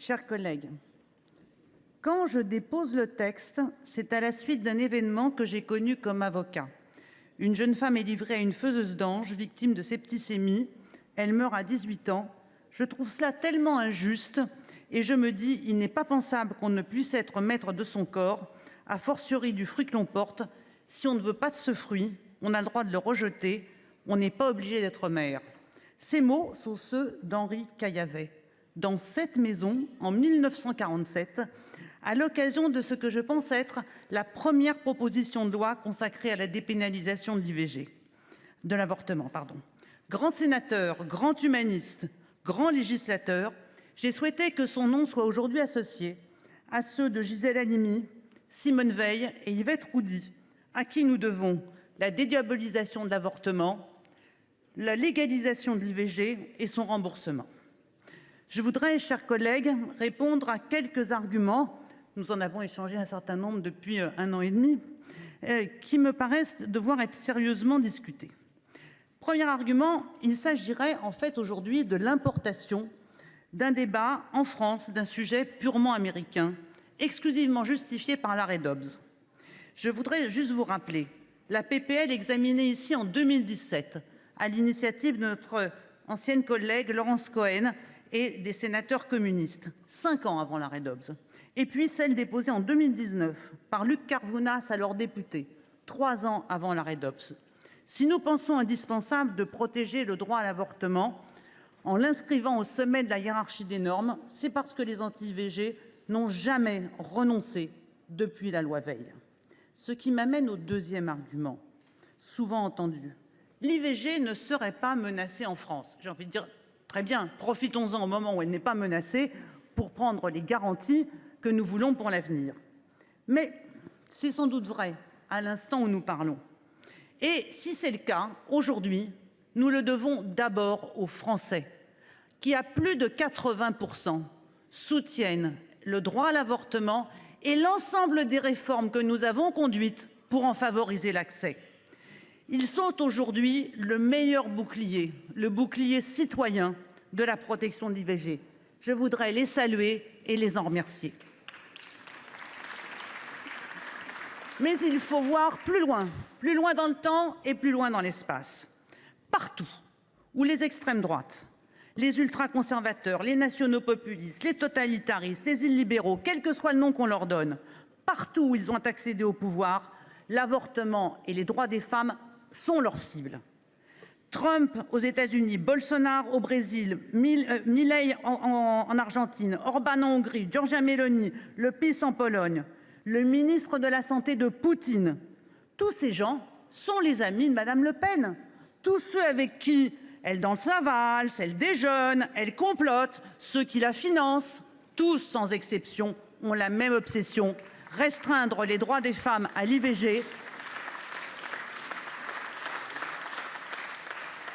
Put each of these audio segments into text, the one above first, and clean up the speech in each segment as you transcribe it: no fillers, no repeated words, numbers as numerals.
Chers collègues, quand je dépose le texte, c'est à la suite d'un événement que j'ai connu comme avocat. Une jeune femme est livrée à une faiseuse d'anges, victime de septicémie. Elle meurt à 18 ans. Je trouve cela tellement injuste et je me dis, il n'est pas pensable qu'on ne puisse être maître de son corps, a fortiori du fruit que l'on porte. Si on ne veut pas de ce fruit, on a le droit de le rejeter. On n'est pas obligé d'être mère. Ces mots sont ceux d'Henri Caillavet, dans cette maison, en 1947, à l'occasion de ce que je pense être la première proposition de loi consacrée à la dépénalisation de l'IVG, de l'avortement, pardon. Grand sénateur, grand humaniste, grand législateur, j'ai souhaité que son nom soit aujourd'hui associé à ceux de Gisèle Halimi, Simone Veil et Yvette Roudy, à qui nous devons la dédiabolisation de l'avortement, la légalisation de l'IVG et son remboursement. Je voudrais, chers collègues, répondre à quelques arguments, nous en avons échangé un certain nombre depuis 1 an et demi, qui me paraissent devoir être sérieusement discutés. Premier argument, il s'agirait en fait aujourd'hui de l'importation d'un débat en France d'un sujet purement américain, exclusivement justifié par l'arrêt Dobbs. Je voudrais juste vous rappeler la PPL examinée ici en 2017 à l'initiative de notre ancienne collègue Laurence Cohen et des sénateurs communistes, 5 ans avant l'arrêt Dobbs, et puis celle déposée en 2019 par Luc Carvounas, alors député, 3 ans avant l'arrêt Dobbs. Si nous pensons indispensable de protéger le droit à l'avortement en l'inscrivant au sommet de la hiérarchie des normes, c'est parce que les anti-IVG n'ont jamais renoncé depuis la loi Veil. Ce qui m'amène au deuxième argument, souvent entendu. L'IVG ne serait pas menacée en France. J'ai envie de dire, très bien, profitons-en au moment où elle n'est pas menacée pour prendre les garanties que nous voulons pour l'avenir. Mais c'est sans doute vrai à l'instant où nous parlons. Et si c'est le cas, aujourd'hui, nous le devons d'abord aux Français, qui à plus de 80% soutiennent le droit à l'avortement et l'ensemble des réformes que nous avons conduites pour en favoriser l'accès. Ils sont aujourd'hui le meilleur bouclier, le bouclier citoyen de la protection de l'IVG. Je voudrais les saluer et les en remercier. Mais il faut voir plus loin dans le temps et plus loin dans l'espace. Partout où les extrêmes droites, les ultra-conservateurs, les nationaux-populistes, les totalitaristes, les illibéraux, quel que soit le nom qu'on leur donne, partout où ils ont accédé au pouvoir, l'avortement et les droits des femmes sont leurs cibles. Trump aux États-Unis, Bolsonaro au Brésil, Milei en Argentine, Orban en Hongrie, Giorgia Meloni, Le PiS en Pologne, le ministre de la Santé de Poutine. Tous ces gens sont les amis de Madame Le Pen. Tous ceux avec qui elle danse la valse, elle déjeune, elle complote, ceux qui la financent, tous sans exception ont la même obsession, restreindre les droits des femmes à l'IVG,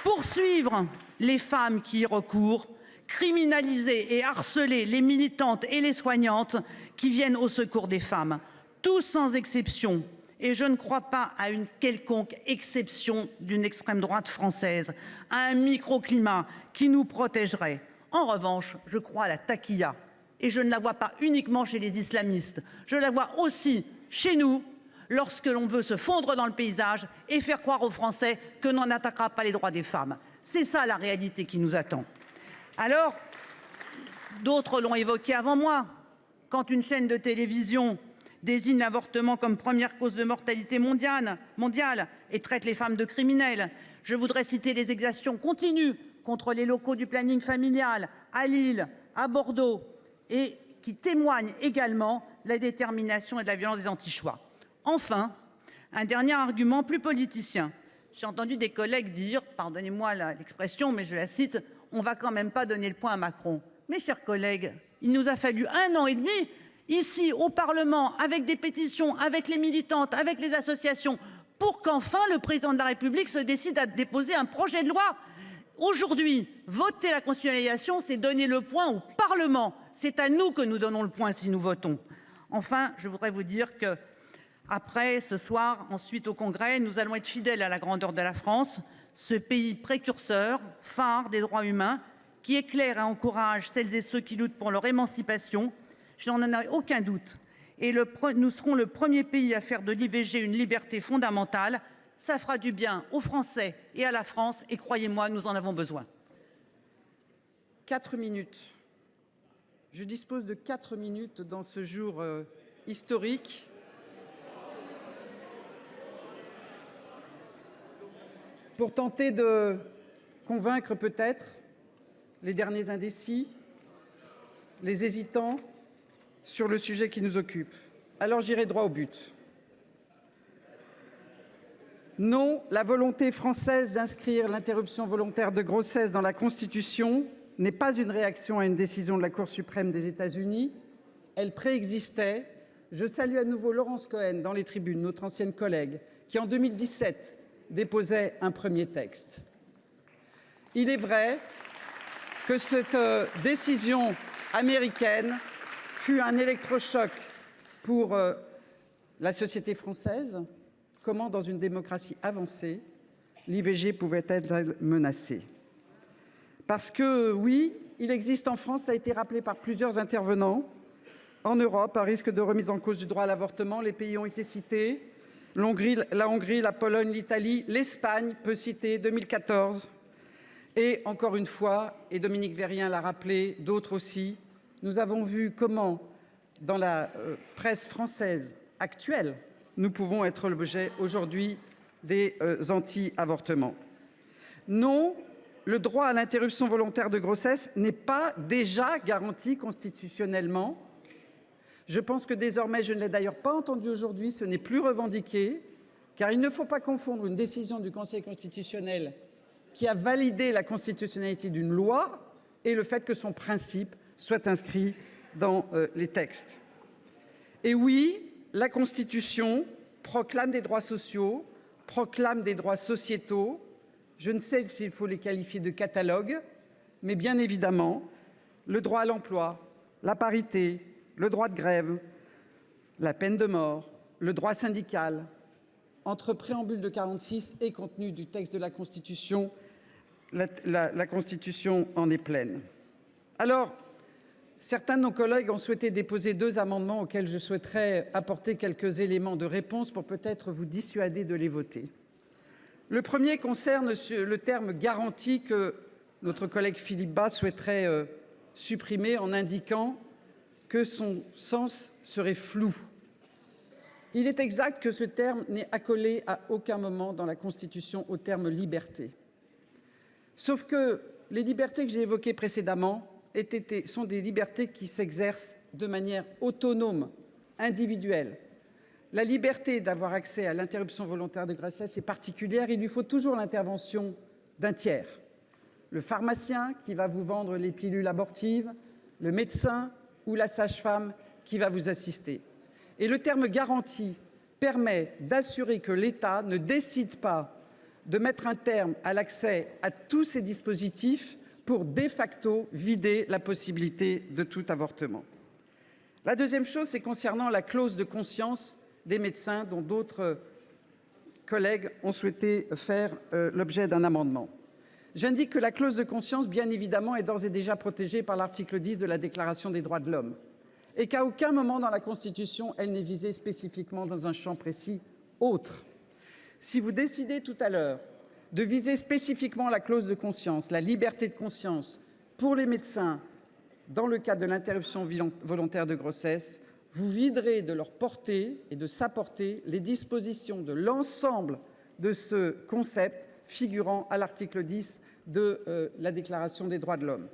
poursuivre les femmes qui y recourent, criminaliser et harceler les militantes et les soignantes qui viennent au secours des femmes, tous sans exception. Et je ne crois pas à une quelconque exception d'une extrême droite française, à un microclimat qui nous protégerait. En revanche, je crois à la taquilla. Et je ne la vois pas uniquement chez les islamistes. Je la vois aussi chez nous, lorsque l'on veut se fondre dans le paysage et faire croire aux Français que l'on n'attaquera pas les droits des femmes. C'est ça la réalité qui nous attend. Alors, d'autres l'ont évoqué avant moi. Quand une chaîne de télévision désigne l'avortement comme première cause de mortalité mondiale et traite les femmes de criminelles. Je voudrais citer les exactions continues contre les locaux du planning familial à Lille, à Bordeaux, et qui témoignent également de la détermination et de la violence des anti-choix. Enfin, un dernier argument plus politicien. J'ai entendu des collègues dire, pardonnez-moi l'expression, mais je la cite, on ne va quand même pas donner le point à Macron. Mes chers collègues, il nous a fallu 1 an et demi ici au Parlement, avec des pétitions, avec les militantes, avec les associations, pour qu'enfin le président de la République se décide à déposer un projet de loi. Aujourd'hui, voter la constitutionnalisation, c'est donner le point au Parlement. C'est à nous que nous donnons le point si nous votons. Enfin, je voudrais vous dire que, après ce soir, ensuite au Congrès, nous allons être fidèles à la grandeur de la France, ce pays précurseur, phare des droits humains, qui éclaire et encourage celles et ceux qui luttent pour leur émancipation. Je n'en ai aucun doute. Et nous serons le premier pays à faire de l'IVG une liberté fondamentale. Ça fera du bien aux Français et à la France. Et croyez-moi, nous en avons besoin. 4 minutes. Je dispose de 4 minutes dans ce jour historique. Pour tenter de convaincre peut-être les derniers indécis, les hésitants sur le sujet qui nous occupe. Alors j'irai droit au but. Non, la volonté française d'inscrire l'interruption volontaire de grossesse dans la Constitution n'est pas une réaction à une décision de la Cour suprême des États-Unis. Elle préexistait. Je salue à nouveau Laurence Cohen dans les tribunes, notre ancienne collègue, qui en 2017 déposait un premier texte. Il est vrai que cette décision américaine fut un électrochoc pour la société française. Comment, dans une démocratie avancée, l'IVG pouvait être menacée? Parce que, oui, il existe en France, ça a été rappelé par plusieurs intervenants, en Europe, un risque de remise en cause du droit à l'avortement. Les pays ont été cités. La Hongrie, la Pologne, l'Italie, l'Espagne peut citer 2014. Et encore une fois, et Dominique Vérien l'a rappelé, d'autres aussi, nous avons vu comment, dans la presse française actuelle, nous pouvons être l'objet aujourd'hui des anti-avortements. Non, le droit à l'interruption volontaire de grossesse n'est pas déjà garanti constitutionnellement. Je pense que désormais, je ne l'ai d'ailleurs pas entendu aujourd'hui, ce n'est plus revendiqué, car il ne faut pas confondre une décision du Conseil constitutionnel qui a validé la constitutionnalité d'une loi et le fait que son principe soit inscrit dans les textes. Et oui, la Constitution proclame des droits sociaux, proclame des droits sociétaux. Je ne sais s'il faut les qualifier de catalogue, mais bien évidemment, le droit à l'emploi, la parité, le droit de grève, la peine de mort, le droit syndical, entre préambule de 46 et contenu du texte de la Constitution, la Constitution en est pleine. Alors, certains de nos collègues ont souhaité déposer 2 amendements auxquels je souhaiterais apporter quelques éléments de réponse pour peut-être vous dissuader de les voter. Le premier concerne le terme « garantie » que notre collègue Philippe Bas souhaiterait supprimer en indiquant que son sens serait flou. Il est exact que ce terme n'est accolé à aucun moment dans la Constitution au terme « liberté ». Sauf que les libertés que j'ai évoquées précédemment sont des libertés qui s'exercent de manière autonome, individuelle. La liberté d'avoir accès à l'interruption volontaire de grossesse est particulière. Il lui faut toujours l'intervention d'un tiers. Le pharmacien qui va vous vendre les pilules abortives, le médecin ou la sage-femme qui va vous assister. Et le terme « garantie » permet d'assurer que l'État ne décide pas de mettre un terme à l'accès à tous ces dispositifs pour de facto vider la possibilité de tout avortement. La deuxième chose, c'est concernant la clause de conscience des médecins dont d'autres collègues ont souhaité faire l'objet d'un amendement. J'indique que la clause de conscience, bien évidemment, est d'ores et déjà protégée par l'article 10 de la Déclaration des droits de l'homme et qu'à aucun moment dans la Constitution, elle n'est visée spécifiquement dans un champ précis autre. Si vous décidez tout à l'heure de viser spécifiquement la clause de conscience, la liberté de conscience pour les médecins dans le cadre de l'interruption volontaire de grossesse, vous viderait de leur portée et de sa portée les dispositions de l'ensemble de ce concept figurant à l'article 10 de la Déclaration des droits de l'homme.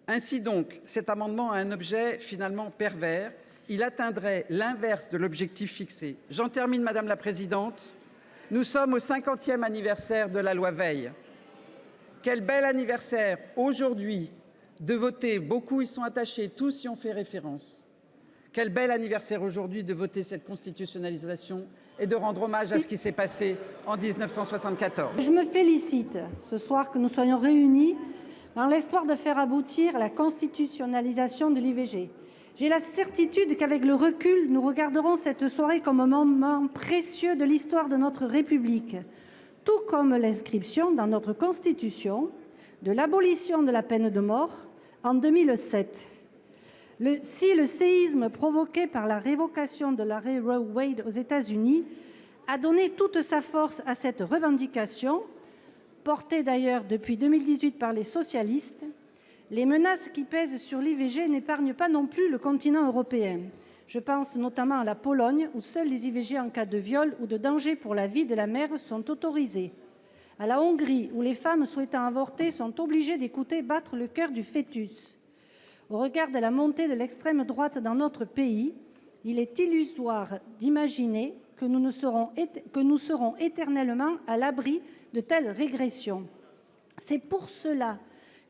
Ainsi donc, cet amendement a un objet finalement pervers. Il atteindrait l'inverse de l'objectif fixé. J'en termine, Madame la Présidente. Nous sommes au 50e anniversaire de la loi Veil. Quel bel anniversaire aujourd'hui de voter, beaucoup y sont attachés, tous y ont fait référence. Quel bel anniversaire aujourd'hui de voter cette constitutionnalisation et de rendre hommage à ce qui s'est passé en 1974. Je me félicite ce soir que nous soyons réunis dans l'espoir de faire aboutir la constitutionnalisation de l'IVG. J'ai la certitude qu'avec le recul, nous regarderons cette soirée comme un moment précieux de l'histoire de notre République, tout comme l'inscription dans notre Constitution de l'abolition de la peine de mort en 2007. Si le séisme provoqué par la révocation de l'arrêt Roe Wade aux États-Unis a donné toute sa force à cette revendication, portée d'ailleurs depuis 2018 par les socialistes, les menaces qui pèsent sur l'IVG n'épargnent pas non plus le continent européen. Je pense notamment à la Pologne, où seules les IVG en cas de viol ou de danger pour la vie de la mère sont autorisées. À la Hongrie, où les femmes souhaitant avorter sont obligées d'écouter battre le cœur du fœtus. Au regard de la montée de l'extrême droite dans notre pays, il est illusoire d'imaginer que nous serons éternellement à l'abri de telles régressions. C'est pour cela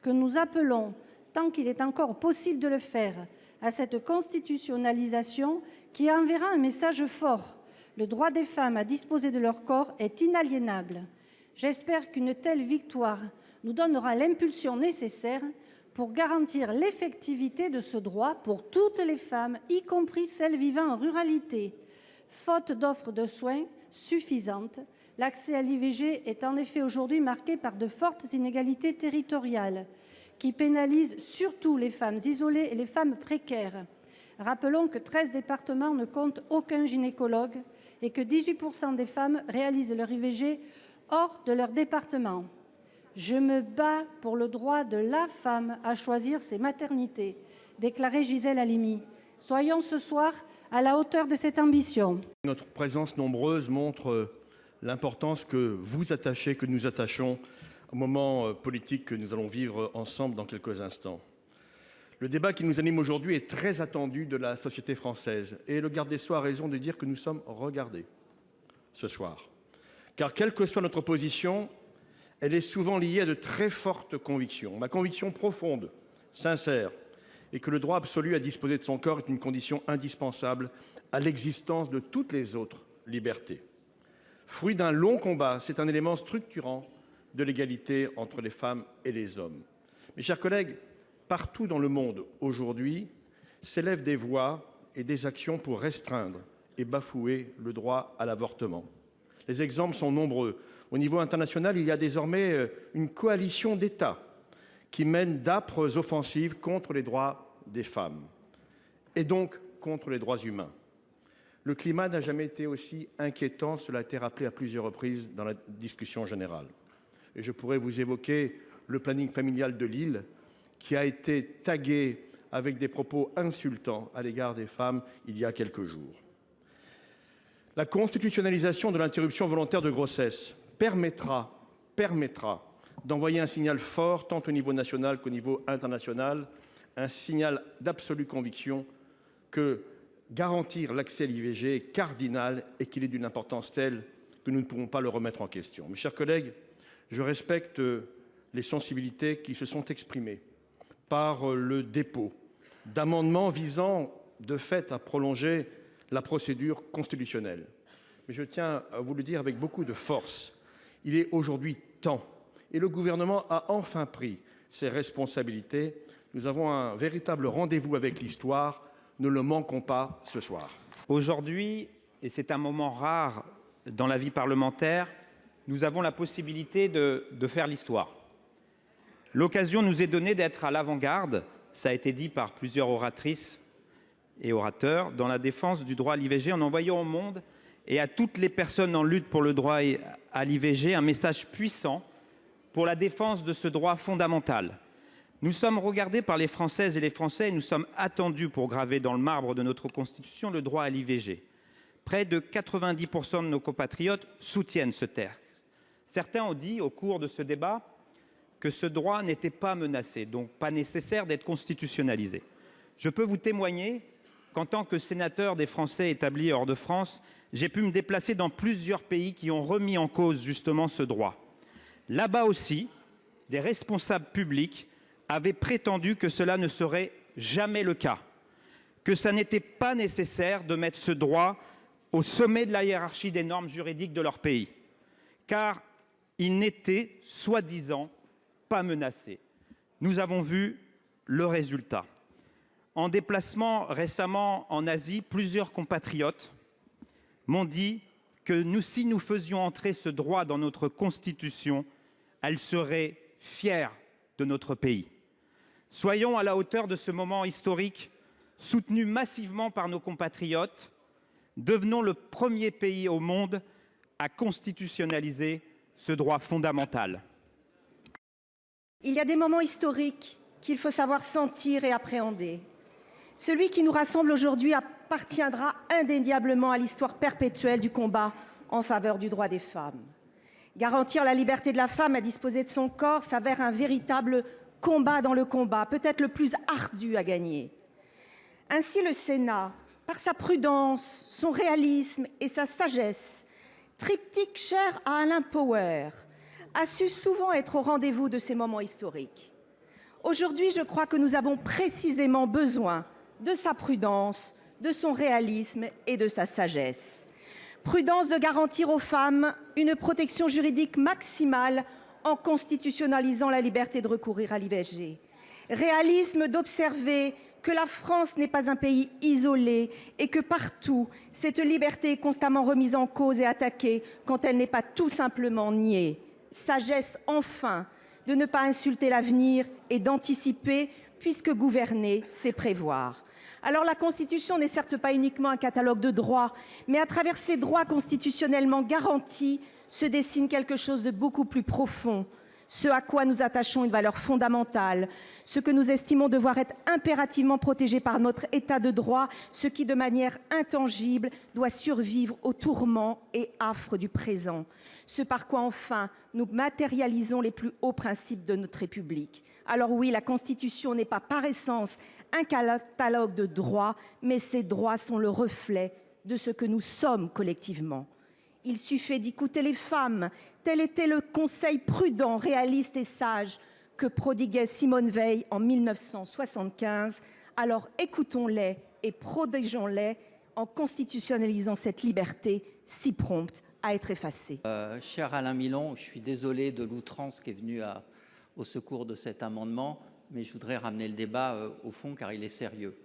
que nous appelons, tant qu'il est encore possible de le faire, à cette constitutionnalisation qui enverra un message fort. Le droit des femmes à disposer de leur corps est inaliénable. J'espère qu'une telle victoire nous donnera l'impulsion nécessaire pour garantir l'effectivité de ce droit pour toutes les femmes, y compris celles vivant en ruralité. Faute d'offres de soins suffisantes, l'accès à l'IVG est en effet aujourd'hui marqué par de fortes inégalités territoriales qui pénalisent surtout les femmes isolées et les femmes précaires. Rappelons que 13 départements ne comptent aucun gynécologue et que 18% des femmes réalisent leur IVG hors de leur département. Je me bats pour le droit de la femme à choisir ses maternités, déclarait Gisèle Halimi. Soyons ce soir à la hauteur de cette ambition. Notre présence nombreuse montre l'importance que vous attachez, que nous attachons au moment politique que nous allons vivre ensemble dans quelques instants. Le débat qui nous anime aujourd'hui est très attendu de la société française et le garde des Sceaux a raison de dire que nous sommes regardés ce soir. Car quelle que soit notre position, elle est souvent liée à de très fortes convictions. Ma conviction profonde, sincère, est que le droit absolu à disposer de son corps est une condition indispensable à l'existence de toutes les autres libertés. Fruit d'un long combat, c'est un élément structurant de l'égalité entre les femmes et les hommes. Mes chers collègues, partout dans le monde aujourd'hui s'élèvent des voix et des actions pour restreindre et bafouer le droit à l'avortement. Les exemples sont nombreux. Au niveau international, il y a désormais une coalition d'États qui mène d'âpres offensives contre les droits des femmes et donc contre les droits humains. Le climat n'a jamais été aussi inquiétant, cela a été rappelé à plusieurs reprises dans la discussion générale. Et je pourrais vous évoquer le planning familial de Lille qui a été tagué avec des propos insultants à l'égard des femmes il y a quelques jours. La constitutionnalisation de l'interruption volontaire de grossesse permettra d'envoyer un signal fort tant au niveau national qu'au niveau international, un signal d'absolue conviction que garantir l'accès à l'IVG est cardinal et qu'il est d'une importance telle que nous ne pourrons pas le remettre en question. Mes chers collègues, je respecte les sensibilités qui se sont exprimées par le dépôt d'amendements visant de fait à prolonger la procédure constitutionnelle. Mais je tiens à vous le dire avec beaucoup de force, il est aujourd'hui temps et le gouvernement a enfin pris ses responsabilités. Nous avons un véritable rendez-vous avec l'histoire, ne le manquons pas ce soir. Aujourd'hui, et c'est un moment rare dans la vie parlementaire, nous avons la possibilité de faire l'histoire. L'occasion nous est donnée d'être à l'avant-garde, ça a été dit par plusieurs oratrices et orateurs, dans la défense du droit à l'IVG, en envoyant au monde et à toutes les personnes en lutte pour le droit à l'IVG un message puissant pour la défense de ce droit fondamental. Nous sommes regardés par les Françaises et les Français et nous sommes attendus pour graver dans le marbre de notre Constitution le droit à l'IVG. Près de 90% de nos compatriotes soutiennent ce texte. Certains ont dit au cours de ce débat que ce droit n'était pas menacé, donc pas nécessaire d'être constitutionnalisé. Je peux vous témoigner qu'en tant que sénateur des Français établis hors de France, j'ai pu me déplacer dans plusieurs pays qui ont remis en cause justement ce droit. Là-bas aussi, des responsables publics avaient prétendu que cela ne serait jamais le cas, que ça n'était pas nécessaire de mettre ce droit au sommet de la hiérarchie des normes juridiques de leur pays, car il n'était, soi-disant, pas menacé. Nous avons vu le résultat. En déplacement récemment en Asie, plusieurs compatriotes m'ont dit que si nous faisions entrer ce droit dans notre Constitution, elles seraient fières de notre pays. Soyons à la hauteur de ce moment historique, soutenu massivement par nos compatriotes. Devenons le premier pays au monde à constitutionnaliser ce droit fondamental. Il y a des moments historiques qu'il faut savoir sentir et appréhender. Celui qui nous rassemble aujourd'hui appartiendra indéniablement à l'histoire perpétuelle du combat en faveur du droit des femmes. Garantir la liberté de la femme à disposer de son corps s'avère un véritable combat dans le combat, peut-être le plus ardu à gagner. Ainsi, le Sénat, par sa prudence, son réalisme et sa sagesse, triptyque cher à Alain Power, a su souvent être au rendez-vous de ces moments historiques. Aujourd'hui, je crois que nous avons précisément besoin de sa prudence, de son réalisme et de sa sagesse. Prudence de garantir aux femmes une protection juridique maximale en constitutionnalisant la liberté de recourir à l'IVG. Réalisme d'observer que la France n'est pas un pays isolé et que partout, cette liberté est constamment remise en cause et attaquée quand elle n'est pas tout simplement niée. Sagesse enfin de ne pas insulter l'avenir et d'anticiper, puisque gouverner, c'est prévoir. Alors la Constitution n'est certes pas uniquement un catalogue de droits, mais à travers ces droits constitutionnellement garantis se dessine quelque chose de beaucoup plus profond, ce à quoi nous attachons une valeur fondamentale, ce que nous estimons devoir être impérativement protégé par notre État de droit, ce qui de manière intangible doit survivre aux tourments et affres du présent, ce par quoi enfin nous matérialisons les plus hauts principes de notre République. Alors oui, la Constitution n'est pas par essence un catalogue de droits, mais ces droits sont le reflet de ce que nous sommes collectivement. Il suffit d'écouter les femmes. Tel était le conseil prudent, réaliste et sage que prodiguait Simone Veil en 1975. Alors écoutons-les et protégeons-les en constitutionnalisant cette liberté si prompte à être effacée. Cher Alain Milon, je suis désolé de l'outrance qui est venue au secours de cet amendement, mais je voudrais ramener le débat au fond car il est sérieux.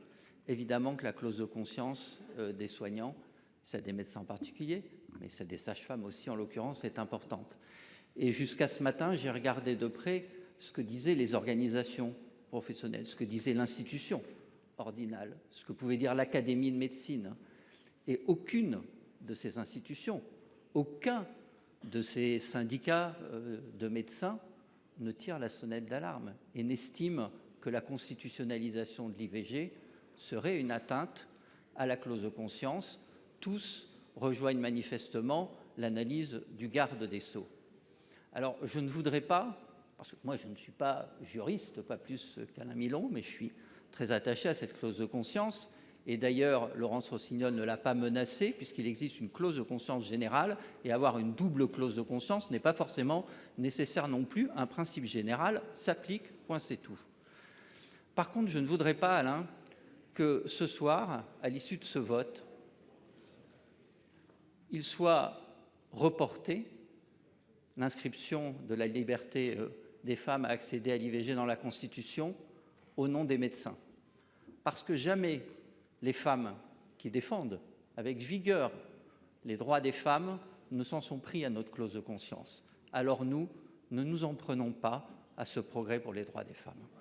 Évidemment que la clause de conscience des soignants, celle des médecins en particulier, mais celle des sages-femmes aussi en l'occurrence, est importante. Et jusqu'à ce matin, j'ai regardé de près ce que disaient les organisations professionnelles, ce que disait l'institution ordinale, ce que pouvait dire l'Académie de médecine. Et aucune de ces institutions, aucun de ces syndicats de médecins ne tire la sonnette d'alarme et n'estime que la constitutionnalisation de l'IVG serait une atteinte à la clause de conscience. Tous rejoignent manifestement l'analyse du garde des Sceaux. Alors, je ne voudrais pas, parce que moi je ne suis pas juriste, pas plus qu'Alain Milon, mais je suis très attaché à cette clause de conscience. Et d'ailleurs, Laurence Rossignol ne l'a pas menacée, puisqu'il existe une clause de conscience générale, et avoir une double clause de conscience n'est pas forcément nécessaire non plus. Un principe général s'applique, point c'est tout. Par contre, je ne voudrais pas, Alain, que ce soir, à l'issue de ce vote, il soit reporté l'inscription de la liberté des femmes à accéder à l'IVG dans la Constitution au nom des médecins. Parce que jamais les femmes qui défendent avec vigueur les droits des femmes ne s'en sont pris à notre clause de conscience. Alors nous, ne nous en prenons pas à ce progrès pour les droits des femmes.